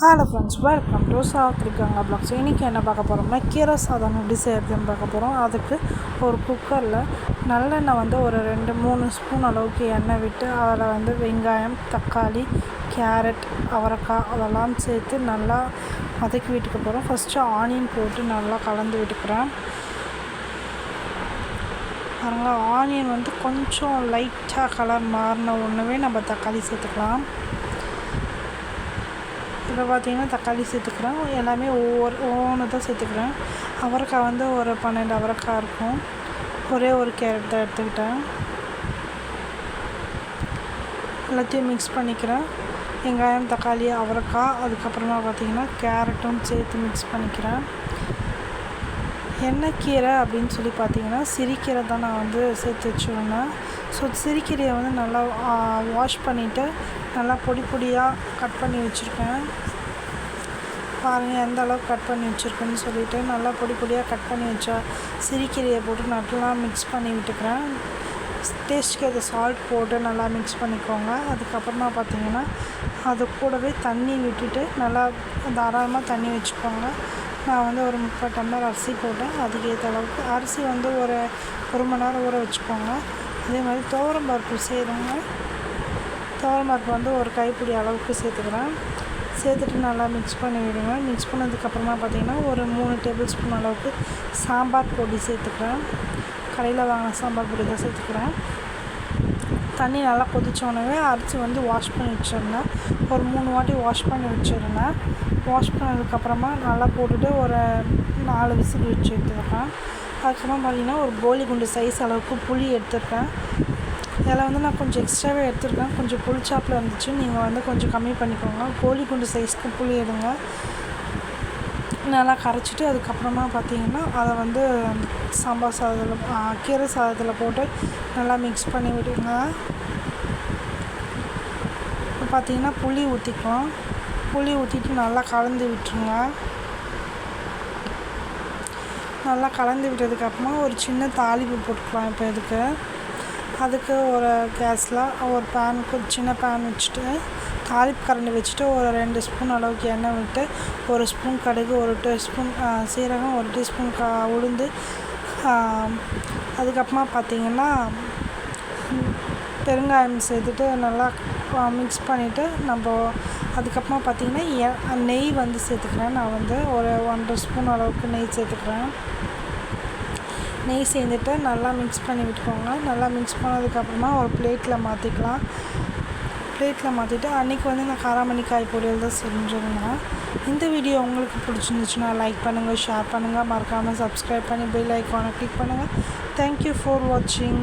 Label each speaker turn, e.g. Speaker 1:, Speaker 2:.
Speaker 1: Hello friends, welcome to சாத்விகாங்க blogs. இன்றைக்கி என்ன பார்க்க போகிறோம்னா கீரை சாதம் எப்படி செய்கிறதுன்னு பார்க்க போகிறோம். அதுக்கு ஒரு குக்கரில் நல்லெண்ணெய் ஒரு 2-3 ஸ்பூன் அளவுக்கு எண்ணெய் விட்டு அதில் வெங்காயம், தக்காளி, கேரட், அவரைக்காய் அதெல்லாம் சேர்த்து நல்லா வதக்கி விட்டுக்க போகிறோம். ஃபஸ்ட்டு ஆனியன் போட்டு நல்லா கலந்து விட்டுக்கிறேன். அதனால் ஆனியன் கொஞ்சம் லைட்டாக கலர் மாறின ஒன்றுவே நம்ம தக்காளி சேர்த்துக்கலாம். இப்போ பார்த்திங்கன்னா தக்காளி சேர்த்துக்கிறேன். எல்லாமே ஒவ்வொன்று தான் சேர்த்துக்கிறேன். அவரைக்காய் ஒரு 12 அவரைக்காய் இருக்கும். ஒரே ஒரு கேரட் தான் எடுத்துக்கிட்டேன். எல்லாத்தையும் மிக்ஸ் பண்ணிக்கிறேன். வெங்காயம், தக்காளி, அவரைக்காய், அதுக்கப்புறமா பார்த்திங்கன்னா கேரட்டும் சேர்த்து மிக்ஸ் பண்ணிக்கிறேன். என்ன கீரை அப்படின்னு சொல்லி பார்த்திங்கன்னா சிறுகீரை தான் நான் சேர்த்து வச்சுருந்தேன். ஸோ சிறுகீரையை நல்லா வாஷ் பண்ணிவிட்டு நல்லா பொடி பொடியாக கட் பண்ணி வச்சுருக்கேன். பாருங்கள் எந்த அளவுக்கு கட் பண்ணி வச்சுருக்கேன்னு சொல்லிவிட்டு நல்லா பொடி பொடியாக கட் பண்ணி வச்சா சிறுகீரையை போட்டு நல்லா மிக்ஸ் பண்ணி விட்டுக்கிறேன். டேஸ்ட்டுக்கு அது சால்ட் போட்டு நல்லா மிக்ஸ் பண்ணிக்கோங்க. அதுக்கப்புறமா பார்த்திங்கன்னா அது கூடவே தண்ணி விட்டுட்டு நல்லா தாராளமாக தண்ணி வச்சுக்கோங்க. நான் ஒரு 30 டம்ளர் அரிசி போட்டேன். அதுக்கேற்ற அளவுக்கு அரிசி ஒரு 1 மணி நேரம் ஊற வச்சுக்கோங்க. அதே மாதிரி துவரம் பருப்பு செய்கிறோங்க. துவரம் பருப்பு ஒரு கைப்பிடி அளவுக்கு சேர்த்துக்கிறேன். சேர்த்துட்டு நல்லா மிக்ஸ் பண்ணி விடுங்க. மிக்ஸ் பண்ணதுக்கப்புறமா பார்த்திங்கன்னா ஒரு 3 டேபிள் ஸ்பூன் அளவுக்கு சாம்பார் பொடி சேர்த்துக்கிறேன். கடையில் வாங்கின சாம்பார் பொடி தான் சேர்த்துக்கிறேன். தண்ணி நல்லா கொதிச்சோடனே அரிசி வாஷ் பண்ணி வச்சுருந்தேன். ஒரு 3 வாட்டி வாஷ் பண்ணி வச்சுருந்தேன். வாஷ் பண்ணதுக்கப்புறமா நல்லா போட்டுட்டு ஒரு 4 விசில் வச்சு எடுத்துருக்கேன். அதுக்கப்புறமா பார்த்திங்கன்னா ஒரு கோலி குண்டு சைஸ் அளவுக்கு புளி எடுத்துருக்கேன். இதில் நான் கொஞ்சம் எக்ஸ்ட்ராவே எடுத்துருக்கேன். கொஞ்சம் புளிச்சாப்பில் இருந்துச்சு. நீங்கள் கொஞ்சம் கம்மி பண்ணிக்கோங்க. கோலி குண்டு சைஸ்க்கு புளி எடுங்க. நல்லா கரைச்சிட்டு அதுக்கப்புறமா பார்த்திங்கன்னா அதை சாம்பார் சாதத்தில் கீரை சாதத்தில் போட்டு நல்லா மிக்ஸ் பண்ணி விடுங்க. இப்போ பார்த்திங்கன்னா புளி ஊற்றிக்கலாம். புளி ஊற்றிட்டு நல்லா கலந்து விட்டுருங்க. நல்லா கலந்து விட்டதுக்கப்புறமா ஒரு சின்ன தாளிப்பு போட்டுக்கலாம். இப்போ அதுக்கு ஒரு கேஸில் ஒரு பேனுக்கு சின்ன பேன் வச்சுட்டு தாளிப்பு கரண்டி வச்சுட்டு ஒரு 2 ஸ்பூன் அளவுக்கு எண்ணெய் விட்டு 1 ஸ்பூன் கடுகு, 1 டீஸ்பூன் சீரகம், 1 டீஸ்பூன் உளுந்து, அதுக்கப்புறமா பார்த்திங்கன்னா பெருங்காயம் சேர்த்துட்டு நல்லா மிக்ஸ் பண்ணிவிட்டு அதுக்கப்புறமா பார்த்திங்கன்னா நெய் சேர்த்துக்கிறேன். நான் ஒரு 1.5 ஸ்பூன் அளவுக்கு நெய் சேர்த்துக்கிறேன். நெய் சேர்ந்துட்டு நல்லா மிக்ஸ் பண்ணி விட்டுக்கோங்க. நல்லா மிக்ஸ் பண்ணதுக்கப்புறமா ஒரு பிளேட்டில் மாற்றிக்கலாம். பிளேட்டில் மாற்றிட்டு அன்றைக்கி நான் காராமணி காய் பொரியல் தான் செஞ்சுருந்தேன். இந்த வீடியோ உங்களுக்கு பிடிச்சிருந்துச்சுன்னா லைக் பண்ணுங்கள், ஷேர் பண்ணுங்கள், மறக்காமல் சப்ஸ்கிரைப் பண்ணி பெல் ஐக்கானை கிளிக் பண்ணுங்கள். தேங்க்யூ ஃபார் வாட்சிங்.